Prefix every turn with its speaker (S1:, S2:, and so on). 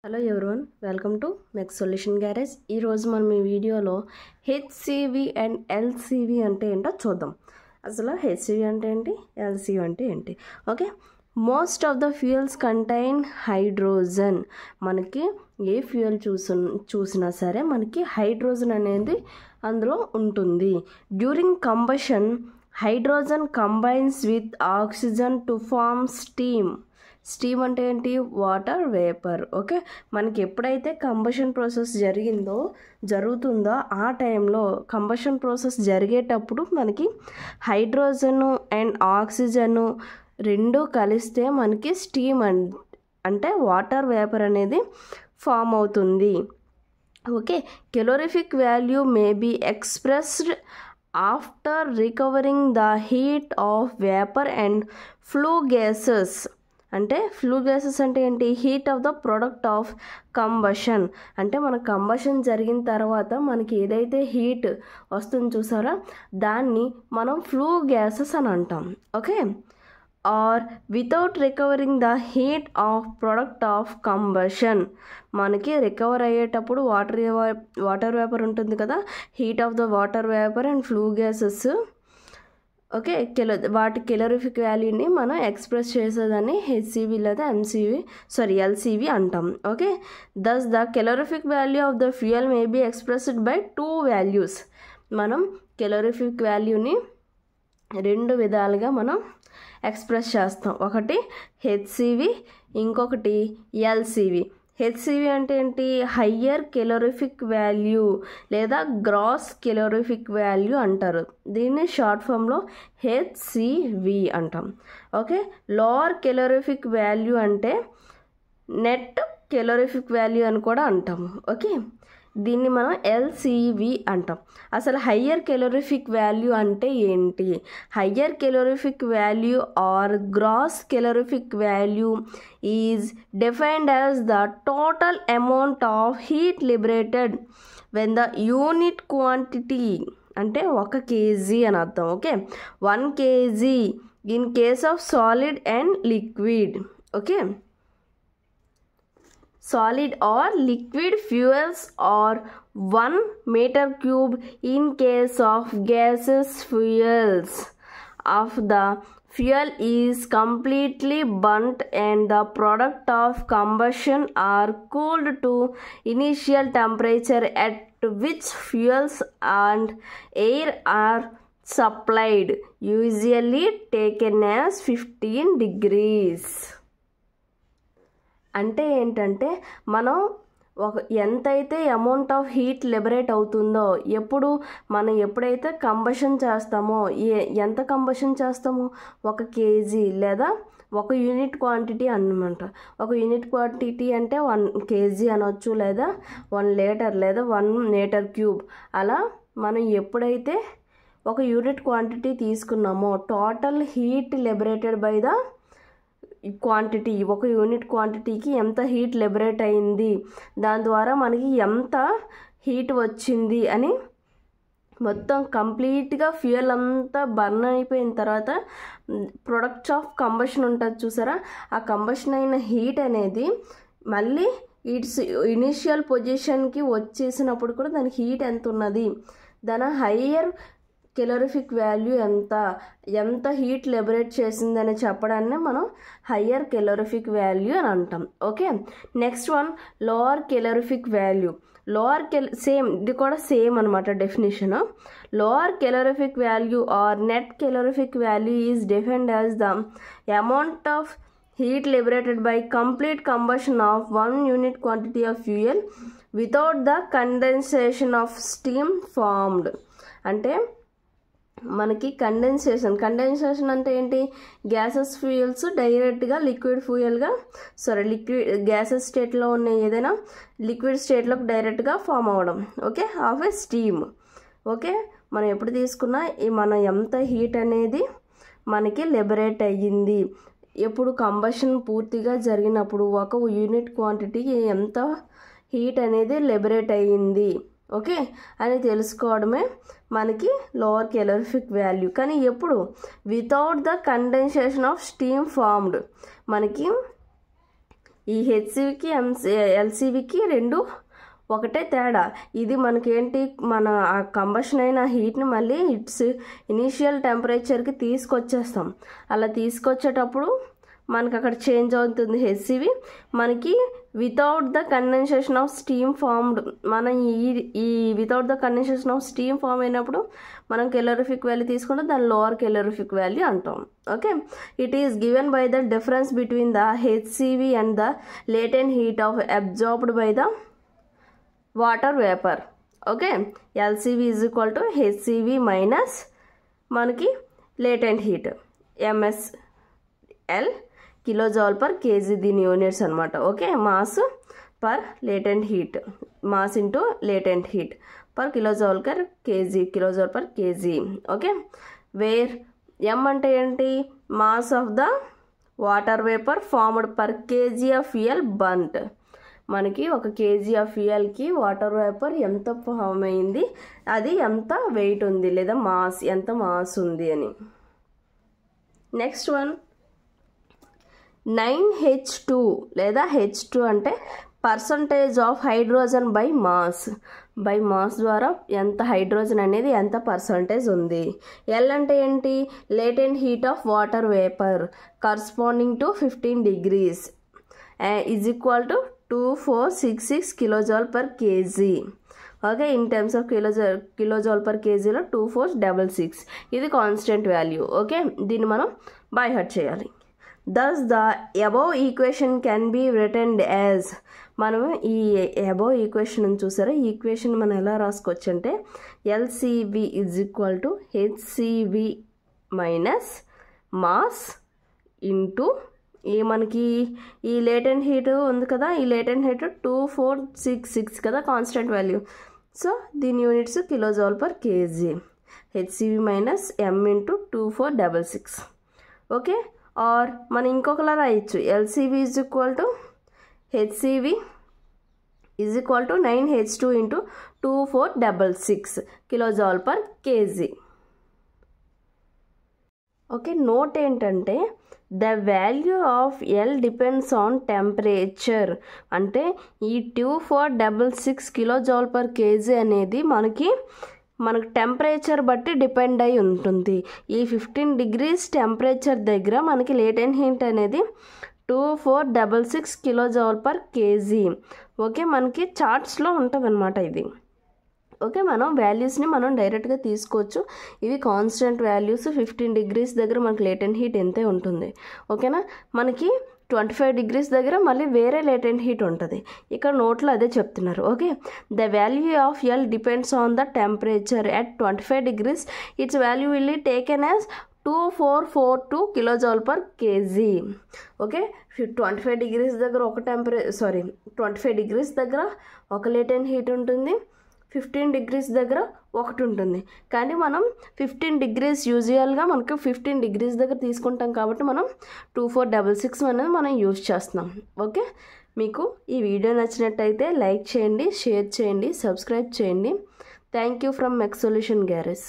S1: Hello everyone, welcome to mess solution garage. ఈరోజు మనం ఈ వీడియోలో హెచ్సివి అండ్ ఎల్సివి అంటే ఏంటో చూద్దాం. అసలు హెచ్సివి అంటే ఏంటి, ఎల్సివి అంటే ఏంటి? Okay, most of the fuels contain hydrogen. మనకి ఏ ఫ్యూయల్ చూసినా సరే మనకి హైడ్రోజన్ అనేది అందులో ఉంటుంది. During combustion hydrogen combines with oxygen to form steam. Steam అంటే ఏంటి? Water vapour. ఓకే, మనకి ఎప్పుడైతే కంబషన్ ప్రాసెస్ జరుగుతుందో ఆ టైంలో కంబషన్ ప్రాసెస్ జరిగేటప్పుడు మనకి హైడ్రోజను అండ్ ఆక్సిజను రెండు కలిస్తే మనకి స్టీమ్ అంటే వాటర్ వేపర్ అనేది ఫామ్ అవుతుంది. Okay, calorific value may be expressed after recovering the heat of vapour and flue gases. అంటే ఫ్లూ గ్యాసెస్ అంటే ఏంటి? Heat of the product of combustion. అంటే మన కంబషన్ జరిగిన తర్వాత మనకి ఏదైతే హీట్ వస్తుంది చూసారా, దాన్ని మనం ఫ్లూ గ్యాసెస్ అని అంటాం. Okay, or without recovering the heat of product of combustion. మనకి రికవర్ అయ్యేటప్పుడు వాటర్ వేపర్ ఉంటుంది కదా, heat of the water vapour and flue gases. Okay, వాటి కెలోరిఫిక్ వాల్యూని మనం ఎక్స్ప్రెస్ చేసేదాన్ని హెచ్సివి లేదా ఎల్సివి అంటాం. Okay, thus the calorific value of the fuel may be expressed by two values. మనం కెలోరిఫిక్ వాల్యూని రెండు విధాలుగా మనం ఎక్స్ప్రెస్ చేస్తాం. ఒకటి హెచ్సివి, ఇంకొకటి ఎల్సివి. హెచ్సివి అంటే ఏంటి? హయ్యర్ కెలోరిఫిక్ వాల్యూ లేదా గ్రాస్ కెలోరిఫిక్ వాల్యూ అంటారు. దీన్ని షార్ట్ ఫామ్లో హెచ్సివి అంటాం. ఓకే, లోవర్ కెలోరిఫిక్ వాల్యూ అంటే నెట్ కెలోరిఫిక్ వాల్యూ అని కూడా అంటాము. ఓకే, దీన్ని మనం ఎల్సివి అంటాం. అసలు హయ్యర్ కెలోరిఫిక్ వాల్యూ అంటే ఏంటి? Higher calorific value or gross calorific value is defined as the total amount of heat liberated when the unit quantity అంటే 1 kg అని అర్థం. Okay, 1 kg in case of solid and liquid. Okay, solid or liquid fuels or 1 meter cube in case of gaseous fuels. Of the fuel is completely burnt and the product of combustion are cooled to initial temperature at which fuels and air are supplied, usually taken as 15 degrees. అంటే ఏంటంటే మనం ఎంతైతే amount of heat liberate అవుతుందో మనం ఎప్పుడైతే combustion చేస్తామో, ఎంత combustion చేస్తామో 1 kg లేదా 1 యూనిట్ క్వాంటిటీ అన్నమాట. 1 యూనిట్ క్వాంటిటీ అంటే 1 kg అనొచ్చు, లేదా 1 లీటర్ లేదా 1 మీటర్ క్యూబ్. అలా మనం ఎప్పుడైతే 1 యూనిట్ క్వాంటిటీ తీసుకున్నామో total heat liberated by the quantity, 1 unit క్వాంటిటీకి ఎంత హీట్ లిబరేట్ అయింది, దాని ద్వారా మనకి ఎంత హీట్ వచ్చింది అని మొత్తం కంప్లీట్గా ఫ్యూయల్ అంతా బర్న్ అయిపోయిన తర్వాత ప్రొడక్ట్స్ ఆఫ్ కంబషన్ ఉంటుంది చూసారా, ఆ కంబషన్ అయిన హీట్ అనేది మళ్ళీ ఇట్స్ ఇనిషియల్ పొజిషన్కి వచ్చేసినప్పుడు కూడా దాని హీట్ ఎంత ఉన్నది, దాని హయ్యర్ కెలోరిఫిక్ వాల్యూ ఎంత హీట్ లిబరేట్ చేసిందని చెప్పడాన్ని మనం హయ్యర్ కెలోరిఫిక్ వాల్యూ అని అంటాం. Okay, next one lower calorific value. ఇది కూడా సేమ్ అనమాట definition. Lower calorific value or net calorific value is defined as the amount of heat liberated by complete combustion of 1 unit quantity of fuel without the condensation of steam formed. అంటే మనకి condensation అంటే ఏంటి? Gases fuels డైరెక్ట్గా gases స్టేట్లో ఉన్న ఏదైనా liquid స్టేట్లోకి డైరెక్ట్గా form అవ్వడం. Okay, of A steam. Okay, మనం ఎప్పుడు తీసుకున్నా మనం ఎంత హీట్ అనేది మనకి లిబరేట్ అయ్యింది, ఎప్పుడు కంబషన్ పూర్తిగా జరిగినప్పుడు 1 యూనిట్ క్వాంటిటీకి ఎంత హీట్ అనేది లిబరేట్ అయ్యింది ఓకే అని తెలుసుకోవడమే మనకి లోవర్ కెలోరిఫిక్ వాల్యూ. కానీ ఎప్పుడు? Without the condensation of steam formed. మనకి ఈ హెచ్సివికి ఎల్సివికి రెండు ఒకటే తేడా. ఇది మనకేంటి, మన ఆ కంబషన్ అయిన హీట్ని మళ్ళీ ఇట్స్ ఇనీషియల్ టెంపరేచర్కి తీసుకొచ్చేస్తాం. అలా తీసుకొచ్చేటప్పుడు మనకు అక్కడ చేంజ్ అవుతుంది హెచ్సివి. మనకి without the condensation of steam formed, మనం ఈ without the condensation of steam form అయినప్పుడు మనం కెలోరిఫిక్ వాల్యూ తీసుకుంటే దాని లోవర్ కెలోరిఫిక్ వాల్యూ అంటాం. Okay, it is given by the difference between the HCV and the latent heat of absorbed by the water vapour. Okay, LCV is equal to HCV minus మనకి latent heat MSL kilojoule per KG, దీని units అనమాట. Okay, mass per latent heat, mass into latent heat per kilojoule per KG. Okay, where M అంటే ఏంటి, mass of the water vapour formed per KG of fuel burned. మనకి 1 kg of ఫ్యూయల్కి water vapour ఎంత form అయింది, అది ఎంత wait ఉంది లేదా మాస్ ఎంత మాస్ ఉంది అని. నెక్స్ట్ వన్ 9H2 లేదా H2 అంటే percentage of hydrogen by mass. By mass ద్వారా ఎంత హైడ్రోజన్ అనేది ఎంత పర్సంటేజ్ ఉంది. ఎల్ అంటే ఏంటి, latent heat of water vapour corresponding to 15 degrees is equal to 2466 kilojoule per kg. Okay, in terms of kilojoule per కేజీలో 2466, ఇది కాన్స్టెంట్ వాల్యూ. ఓకే, దీన్ని మనం బై హార్ట్ చేయాలి. Thus the above equation can be written as, మనం ఈ above equation చూసారా, ఈ equation మనం ఎలా రాసుకోవచ్చు అంటే LCV is equal to HCV minus mass into మనకి ఈ లేటెంట్ హీట్ ఉంది కదా, ఈ లేటెంట్ హీట్ 2466 కదా కాన్స్టెంట్ వాల్యూ. సో దీని units kilojoule per KG, HCV minus M into 2466. Okay, or మనం ఇంకొకలా రాయొచ్చు, LCV is equal to HCV is equal to 9H2 into 2466 kilojoule per KG. Okay, note ఏంటంటే the value of L depends on temperature. అంటే ఈ 2466 kilojoule per KG అనేది మనకు temperature బట్టి depend అయి ఉంటుంది. ఈ 15 degrees టెంపరేచర్ దగ్గర మనకి లేటెంట్ హీట్ అనేది 2466 కిలోజౌల్ పర్ కేజీ. ఓకే, మనకి చార్ట్స్లో ఉంటుంది అనమాట ఇది. ఓకే, మనం వాల్యూస్ని మనం డైరెక్ట్గా తీసుకోవచ్చు. ఇవి కాన్స్టెంట్ వాల్యూస్. 15 degrees దగ్గర మనకి లేటెంట్ హీట్ ఎంతే ఉంటుంది. ఓకేనా, మనకి 25 degrees దగ్గర మళ్ళీ వేరే లేటెంట్ హీట్ ఉంటుంది. ఇక్కడ నోట్లో అదే చెప్తున్నారు. Okay, the value of L depends on the temperature at 25 degrees. It's value will be taken as 2442 kilojoule per KG. Okay, 25 degrees దగ్గర 25 degrees దగ్గర ఒక లేటెంట్ హీట్ ఉంటుంది, 15 degrees దగ్గర ఒకటి ఉంటుంది. కానీ మనం 15 degrees యూజువల్గా మనకు 15 degrees దగ్గర తీసుకుంటాం కాబట్టి మనం 2466 అనేది మనం యూజ్ చేస్తున్నాం. ఓకే, మీకు ఈ వీడియో నచ్చినట్టయితే లైక్ చేయండి, షేర్ చేయండి, సబ్స్క్రైబ్ చేయండి. Thank you from mess solution garage.